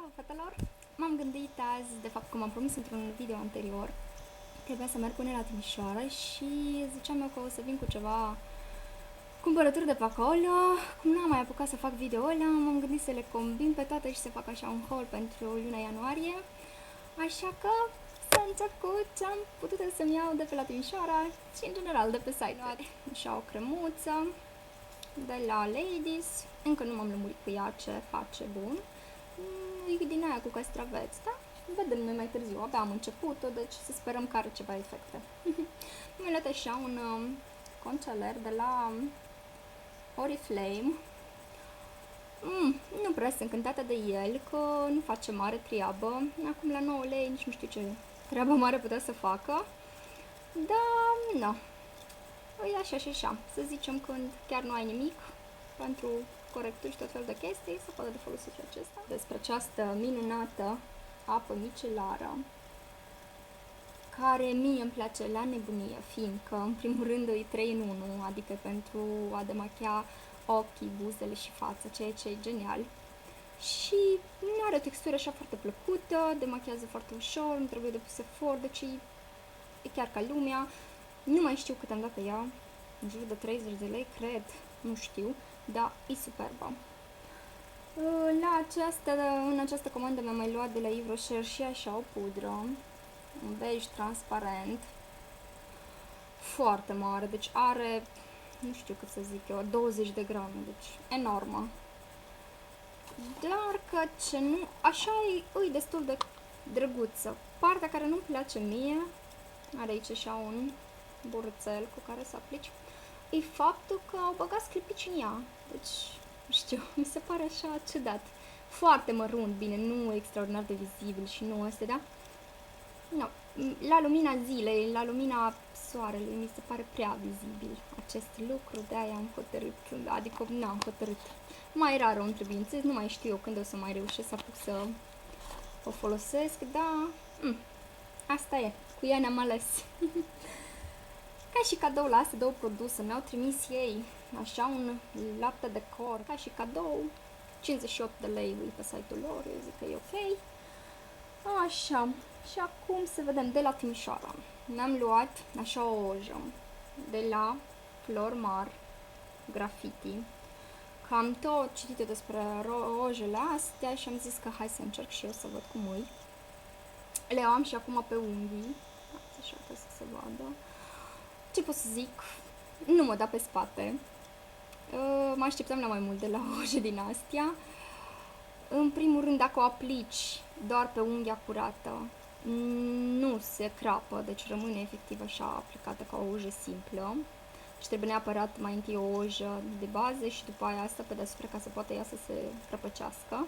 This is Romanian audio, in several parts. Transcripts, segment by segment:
Ciao, fetelor! M-am gândit azi, de fapt, cum am promis într-un video anterior, trebuia să merg până la Timișoara și ziceam eu că o să vin cu ceva cumpărături de pe acolo. Cum n-am mai apucat să fac video ăla, m-am gândit să le combin pe toate și să fac așa un haul pentru luna ianuarie. Așa că să încep cu ce am putut să-mi iau de pe la Timișoara și, în general, de pe site. Și o cremuță de la Ladies. Încă nu m-am lămurit cu ea ce face bun. E din aia cu castraveți, da? Vedem noi mai târziu, abia am început-o, deci să sperăm că are ceva efecte. Mi-am luat așa un concealer de la Oriflame. Nu prea sunt încântată de el, că nu face mare treabă. Acum la 9 lei nici nu știu ce treabă mare putea să facă. Dar, nu. E așa și așa. Să zicem când chiar nu ai nimic pentru corecturi și tot felul de chestii, să poate de folosit și acesta. Despre această minunată apă micelară, care mie îmi place la nebunie, fiindcă, în primul rând, e 3 în 1, adică pentru a demachia ochii, buzele și fața, ceea ce e genial. Și nu are o textură așa foarte plăcută, demachează foarte ușor, nu trebuie depus efort, deci e chiar ca lumea. Nu mai știu cât am dat pe ea, în jur de 30 de lei, cred, nu știu, dar e superbă. În această comandă mi-am mai luat de la Yves Rocher și așa o pudră, un bej transparent, foarte mare, deci are, nu știu cât să zic eu, 20 de grame, deci enormă. Dar că ce nu, așa e destul de drăguță. Partea care nu-mi place mie, are aici așa un buruțel cu care să aplici, e faptul că au băgat sclipici în ea, deci, știu, mi se pare așa ciudat. Foarte mărunt, bine, nu extraordinar de vizibil și nu astea, da? No. La lumina zilei, la lumina soarelui, mi se pare prea vizibil acest lucru, de-aia am hotărât, adică n-am hotărât. Mai rar o întrebuințez, nu mai știu eu când o să mai reușesc să apuc să o folosesc, dar asta e, cu ea ne-am ales. Ca și cadou la astea două produse, mi-au trimis ei așa un lapte de cor, ca și cadou, 58 de lei pe site-ul lor, eu zic că e ok. Așa, și acum să vedem de la Timișoara. Mi-am luat așa o ojă de la Flormar Graffiti. Că am tot citit despre ojele astea și am zis că hai să încerc și eu să văd cum e. Le am și acum pe unghii, așa ca să se vadă. Ce pot să zic? Nu mă da pe spate. Mă așteptam la mai mult de la oje din astea. În primul rând, dacă o aplici doar pe unghia curată, nu se crapă, deci rămâne efectiv așa aplicată ca o ojă simplă. Și trebuie neapărat mai întâi o ojă de bază și după aia asta pe deasupra ca să poată ea să se crăpăcească.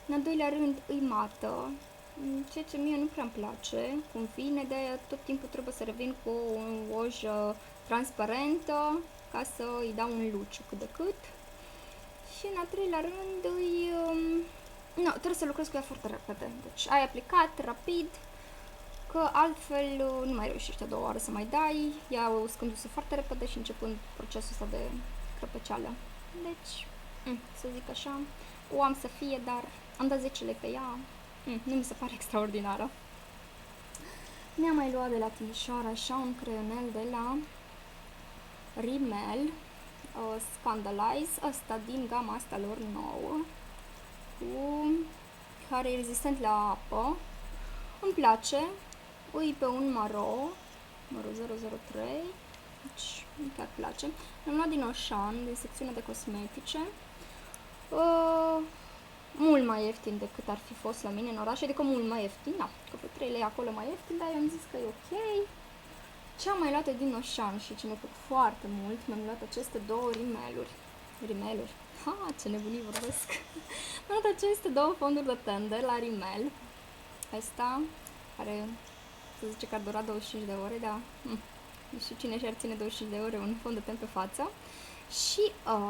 În al doilea rând, îi mată, ceea ce mie nu prea îmi place, cum vine, de tot timpul trebuie să revin cu o ojă transparentă ca să îi dau un luciu cât de cât. Și în al treilea rând, trebuie să lucrez cu ea foarte repede. Deci ai aplicat rapid, că altfel nu mai reușești a doua oară să mai dai, ea uscându-se foarte repede și începând procesul ăsta de crăpăceală. Deci, să zic așa, o am să fie, dar am dat 10 lei pe ea, nu mi se pare extraordinară. Mi-am mai luat de la Timișoara așa un creionel de la Rimmel, Scandalize, ăsta din gama asta lor nouă, care e rezistent la apă. Îmi place, ui pe un maro 003, deci chiar place. Am luat din Auchan, din secțiunea de cosmetice, mult mai ieftin decât ar fi fost la mine în oraș, adică mult mai ieftin, da, că pe 3 lei acolo mai ieftin, dar eu am zis că e ok. Ce am mai luat din Auchan și ce mi-a plăcut foarte mult, mi-am luat aceste două rimeluri, ce nebunii vorbesc. Mi-am luat aceste două fonduri de tender la Rimmel, ăsta, care se zice că ar dura 25 de ore, dar nu știu cine și-ar ține 25 de ore un fond de ten pe față. Și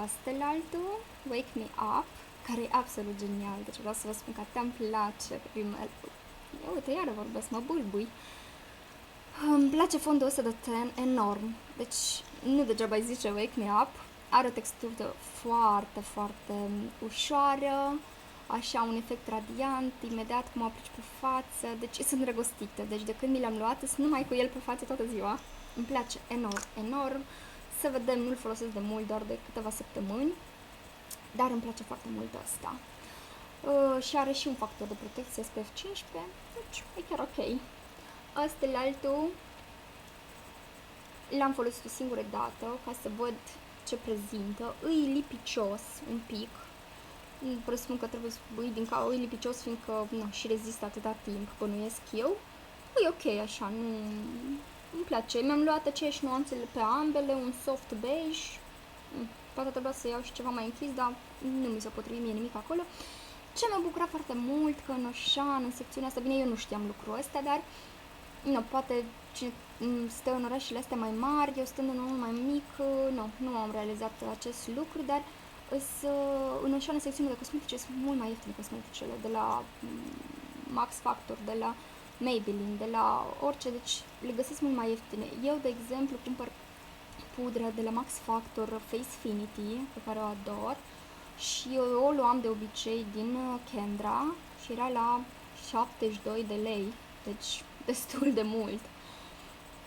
ăstelaltul, Wake Me Up, care e absolut genial, deci vreau să vă spun că atât îmi place Rimmel. Uite, iară vorbesc, mă bulbui. Îmi place fondul ăsta de ten enorm, deci nu degeaba îi zice Wake Me Up, are o textură foarte, foarte ușoară, așa un efect radiant, imediat cum o aplici pe față, deci sunt îndrăgostită, deci de când mi l-am luat, sunt numai cu el pe față toată ziua, îmi place enorm, enorm, să vedem, nu-l folosesc de mult, doar de câteva săptămâni, dar îmi place foarte mult ăsta. Și are și un factor de protecție SPF 15, deci e chiar ok. Ăsta altul l-am folosit o singură dată ca să văd ce prezintă. Îi lipicios un pic. Presupun că trebuie să îi din ca îi lipicios, fiindcă și rezistă atâta timp, bănuiesc eu. E ok așa, nu îmi place. Mi-am luat aceeași nuanțele pe ambele, un soft beige. Poate trebuia să iau și ceva mai închis, dar nu mi s-a potrivit mie nimic acolo. Ce m-a bucurat foarte mult că în Oșan, în secțiunea asta, bine, eu nu știam lucrul ăsta, dar poate cine stă în orașele astea mai mari, eu stând în unul mai mic, nu am realizat acest lucru, dar în Oșan, în secțiunea de cosmetice, sunt mult mai ieftine cosmeticele, de la Max Factor, de la Maybelline, de la orice, deci le găsesc mult mai ieftine. Eu, de exemplu, cumpăr pudra de la Max Factor Facefinity, pe care o ador, și eu o luam de obicei din Kendra și era la 72 de lei, deci destul de mult.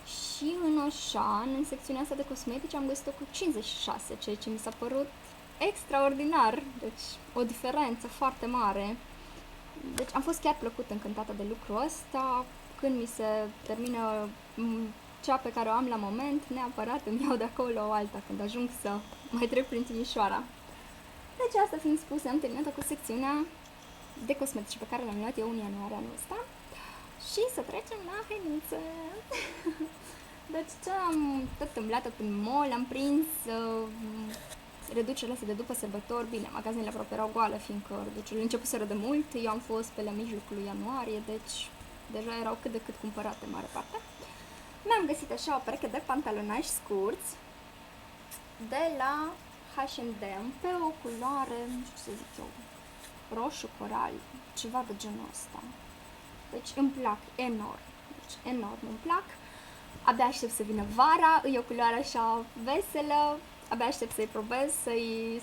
Și în Oșan, în secțiunea asta de cosmetice, am găsit-o cu 56, ceea ce mi s-a părut extraordinar, deci o diferență foarte mare. Deci am fost chiar plăcut încântată de lucrul ăsta. Când mi se termină cea pe care o am la moment, neapărat îmi iau de acolo o alta când ajung să mai trec prin Timișoara. Deci asta fiind spus, am terminat cu secțiunea de cosmetice pe care l-am luat eu în ianuarie anul ăsta. Și să trecem la hăinuțe. Deci ce am tot îmblat prin mall, am prins reducerile astea de după sărbători. Bine, magazinele aproape erau goale, fiindcă reducerile începuseră de mult. Eu am fost pe la mijlocul ianuarie, deci deja erau cât de cât cumpărate în mare parte. Mi-am găsit așa o pereche de pantalonași scurți de la H&M pe o culoare, nu știu ce să zic eu, roșu coral, ceva de genul ăsta. Deci îmi plac enorm, deci enorm îmi plac. Abia aștept să vină vara, e o culoare așa veselă, abia aștept să-i probez,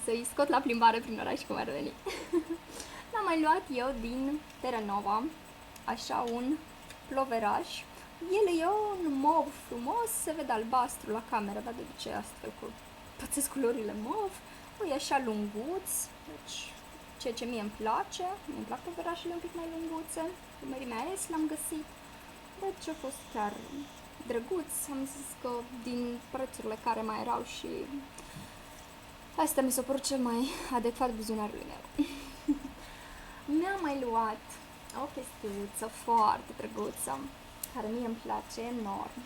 să-i scot la plimbare prin oraș cum ar veni. L-am mai luat eu din Terra Nova, așa un ploveraș. El e un mov frumos, se vede albastru la cameră, dar de obicei astfel cu pățesc culorile mov. E așa lunguț, deci ceea ce mie îmi place, îmi plac ploverașele un pic mai lunguțe, cu mărimea S l-am găsit, deci a fost chiar drăguț, am zis că din prețurile care mai erau și asta mi s-a părut cel mai adecvat buzunarului meu. Mi-am mai luat o chestiuță foarte drăguță, care mie îmi place enorm.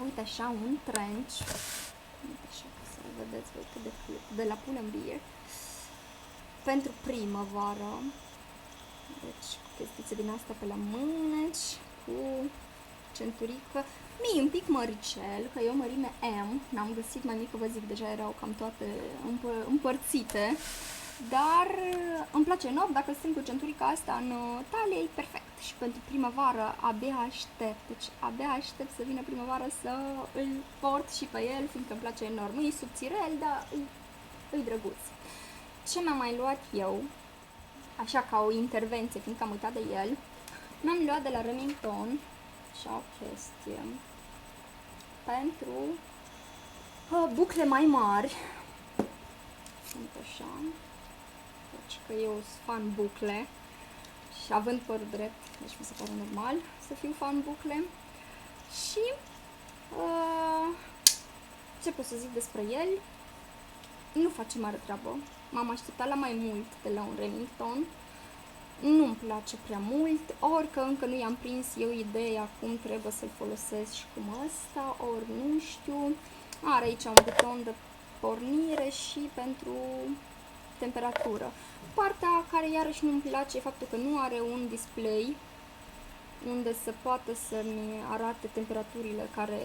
Uite așa, un trench, așa să vedeți voi cât de cute, de la Pull&Bear, pentru primăvară. Deci chestiuțe din asta pe la mâneci, cu centurică, mie un pic măricel, că eu mărime M, n-am găsit mai mică, vă zic, deja erau cam toate împărțite, dar îmi place enorm, dacă simt cu centurica asta în talie, e perfect. Și pentru primăvară abia aștept, deci abia aștept să vină primăvară să îl port și pe el, fiindcă îmi place enorm. E subțirel, dar e drăguț. Ce mi-am mai luat eu, așa ca o intervenție, fiindcă am uitat de el, mi-am luat de la Remington așa o chestie pentru bucle mai mari. Sunt așa, deci că eu sunt fan bucle și având părul drept, deci mi se pare normal să fiu fan bucle. Și ce pot să zic despre el? Nu face mare treabă. M-am așteptat la mai mult de la un Remington. Nu-mi place prea mult, ori că încă nu i-am prins eu ideea cum trebuie să-l folosesc și cum ăsta, ori nu știu. Are aici un buton de pornire și pentru temperatură. Partea care iarăși nu-mi place e faptul că nu are un display unde să poată să-mi arate temperaturile care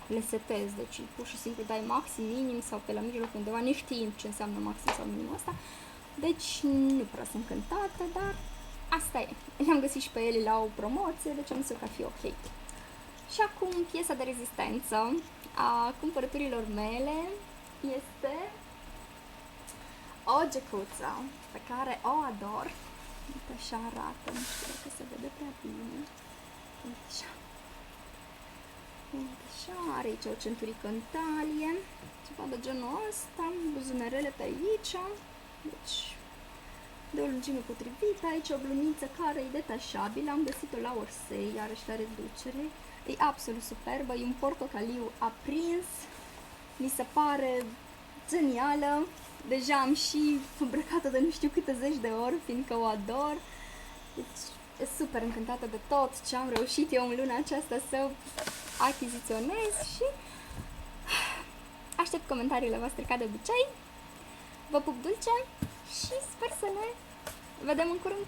le setez. Deci pur și simplu dai maxim, minim sau pe la mijloc undeva, neștiind ce înseamnă maxim sau minim asta. Deci nu prea sunt încântată, dar asta e. Le-am găsit și pe ele la o promoție, deci am zis că ar fi ok. Și acum piesa de rezistență a cumpărăturilor mele este o gecuță pe care o ador. Uite, așa arată, nu știu dacă se vede prea bine. Uite așa. Uite așa, are aici o centurică în talie, ceva de genul ăsta, buzunărele pe aici, deci de o lungime potrivită, aici o bluniță care e detașabilă, am găsit-o la Orsay, iarăși la reducere, e absolut superbă, e un portocaliu aprins, mi se pare genială, deja am și îmbrăcat-o de nu știu câte zeci de ori, fiindcă o ador, deci e super încântată de tot ce am reușit eu în luna aceasta să achiziționez și aștept comentariile voastre ca de obicei. Vă pup dulce și sper să ne vedem în curând!